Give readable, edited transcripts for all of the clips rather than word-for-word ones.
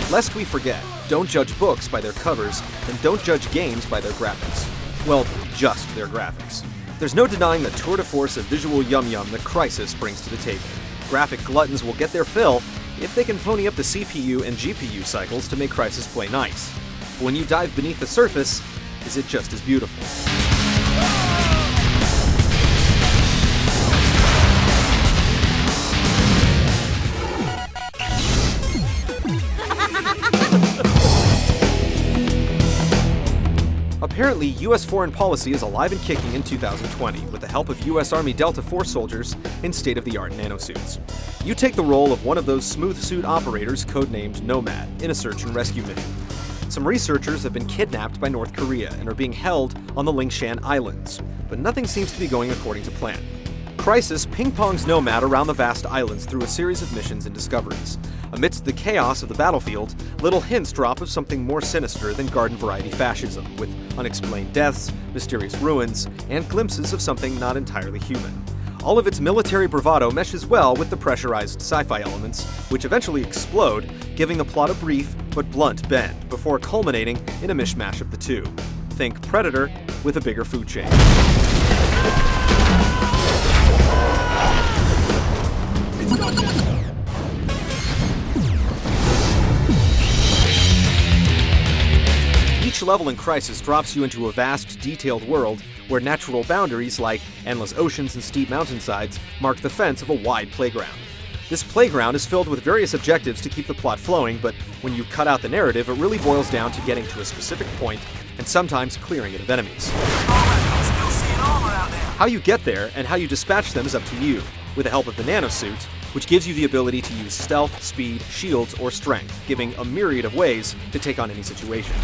Lest we forget, don't judge books by their covers, and don't judge games by their graphics. Well, just their graphics. There's no denying the tour de force of visual yum-yum that Crysis brings to the table. Graphic gluttons will get their fill if they can pony up the CPU and GPU cycles to make Crysis play nice. But when you dive beneath the surface, is it just as beautiful? Apparently, U.S. foreign policy is alive and kicking in 2020 with the help of U.S. Army Delta Force soldiers in state-of-the-art nanosuits. You take the role of one of those smooth suit operators codenamed Nomad in a search and rescue mission. Some researchers have been kidnapped by North Korea and are being held on the Lingshan Islands, but nothing seems to be going according to plan. Crysis ping-pongs Nomad around the vast islands through a series of missions and discoveries. Amidst the chaos of the battlefield, little hints drop of something more sinister than garden-variety fascism, with unexplained deaths, mysterious ruins, and glimpses of something not entirely human. All of its military bravado meshes well with the pressurized sci-fi elements, which eventually explode, giving the plot a brief but blunt bend, before culminating in a mishmash of the two. Think Predator with a bigger food chain. Each level in Crysis drops you into a vast, detailed world where natural boundaries like endless oceans and steep mountainsides mark the fence of a wide playground. This playground is filled with various objectives to keep the plot flowing, but when you cut out the narrative, it really boils down to getting to a specific point and sometimes clearing it of enemies. How you get there and how you dispatch them is up to you, with the help of the nanosuit, which gives you the ability to use stealth, speed, shields, or strength, giving a myriad of ways to take on any situation.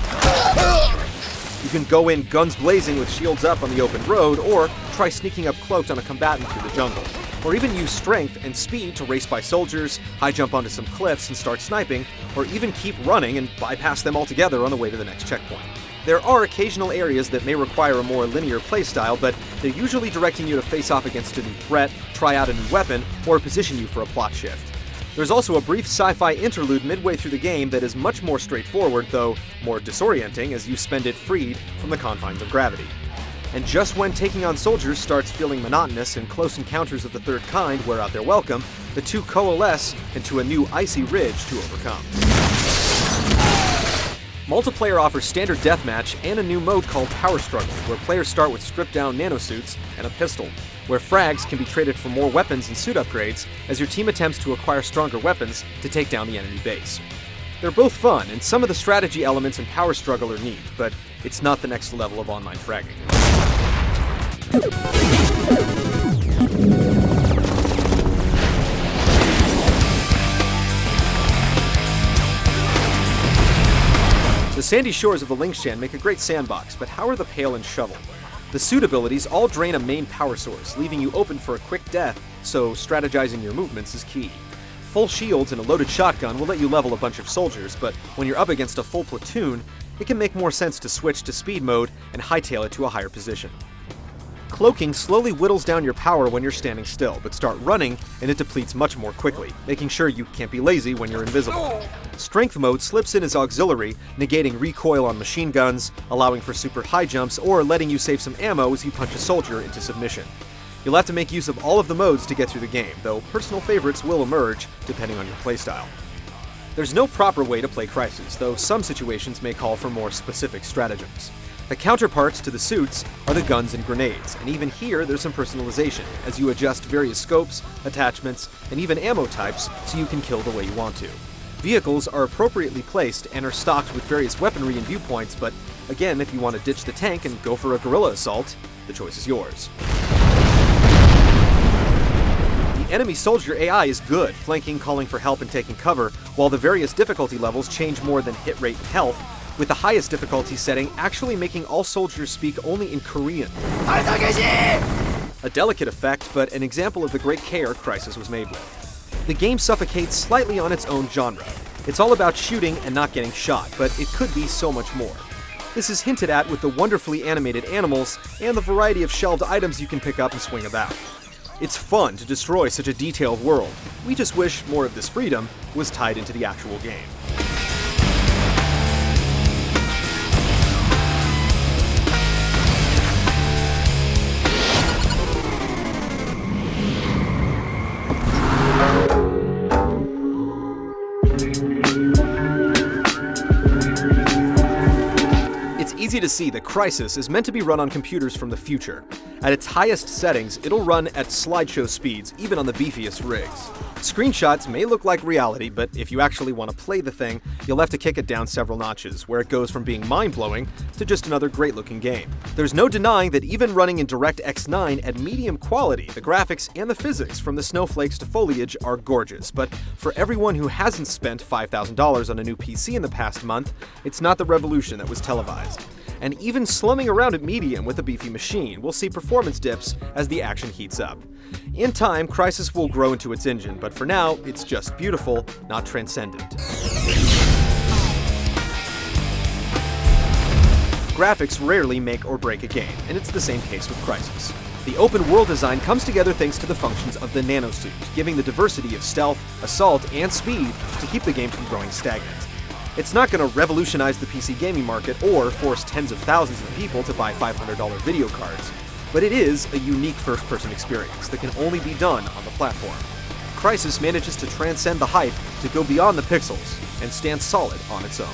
You can go in guns blazing with shields up on the open road, or try sneaking up cloaked on a combatant through the jungle. Or even use strength and speed to race by soldiers, high jump onto some cliffs and start sniping, or even keep running and bypass them altogether on the way to the next checkpoint. There are occasional areas that may require a more linear playstyle, but they're usually directing you to face off against a new threat, try out a new weapon, or position you for a plot shift. There's also a brief sci-fi interlude midway through the game that is much more straightforward, though more disorienting as you spend it freed from the confines of gravity. And just when taking on soldiers starts feeling monotonous and close encounters of the third kind wear out their welcome, the two coalesce into a new icy ridge to overcome. Multiplayer offers standard deathmatch and a new mode called Power Struggle, where players start with stripped-down nanosuits and a pistol, where frags can be traded for more weapons and suit upgrades as your team attempts to acquire stronger weapons to take down the enemy base. They're both fun, and some of the strategy elements in Power Struggle are neat, but it's not the next level of online fragging. The sandy shores of the Lingshan make a great sandbox, but how are the pail and shovel? The suit abilities all drain a main power source, leaving you open for a quick death, so strategizing your movements is key. Full shields and a loaded shotgun will let you level a bunch of soldiers, but when you're up against a full platoon, it can make more sense to switch to speed mode and hightail it to a higher position. Cloaking slowly whittles down your power when you're standing still, but start running and it depletes much more quickly, making sure you can't be lazy when you're invisible. Strength mode slips in as auxiliary, negating recoil on machine guns, allowing for super high jumps, or letting you save some ammo as you punch a soldier into submission. You'll have to make use of all of the modes to get through the game, though personal favorites will emerge depending on your playstyle. There's no proper way to play Crysis, though some situations may call for more specific stratagems. The counterparts to the suits are the guns and grenades, and even here there's some personalization, as you adjust various scopes, attachments, and even ammo types so you can kill the way you want to. Vehicles are appropriately placed and are stocked with various weaponry and viewpoints, but again, if you want to ditch the tank and go for a guerrilla assault, the choice is yours. The enemy soldier AI is good, flanking, calling for help, and taking cover, while the various difficulty levels change more than hit rate and health, with the highest difficulty setting actually making all soldiers speak only in Korean. A delicate effect, but an example of the great care Crysis was made with. The game suffocates slightly on its own genre. It's all about shooting and not getting shot, but it could be so much more. This is hinted at with the wonderfully animated animals and the variety of shelved items you can pick up and swing about. It's fun to destroy such a detailed world. We just wish more of this freedom was tied into the actual game. easy to see that Crysis is meant to be run on computers from the future. At its highest settings, it'll run at slideshow speeds, even on the beefiest rigs. Screenshots may look like reality, but if you actually want to play the thing, you'll have to kick it down several notches, where it goes from being mind-blowing to just another great-looking game. There's no denying that even running in DirectX 9 at medium quality, the graphics and the physics from the snowflakes to foliage are gorgeous, but for everyone who hasn't spent $5,000 on a new PC in the past month, it's not the revolution that was televised. And even slumming around at medium with a beefy machine will see performance dips as the action heats up. In time, Crysis will grow into its engine, but for now, it's just beautiful, not transcendent. Graphics rarely make or break a game, and it's the same case with Crysis. The open world design comes together thanks to the functions of the nanosuit, giving the diversity of stealth, assault, and speed to keep the game from growing stagnant. It's not going to revolutionize the PC gaming market or force tens of thousands of people to buy $500 video cards, but it is a unique first-person experience that can only be done on the platform. Crysis manages to transcend the hype to go beyond the pixels and stand solid on its own.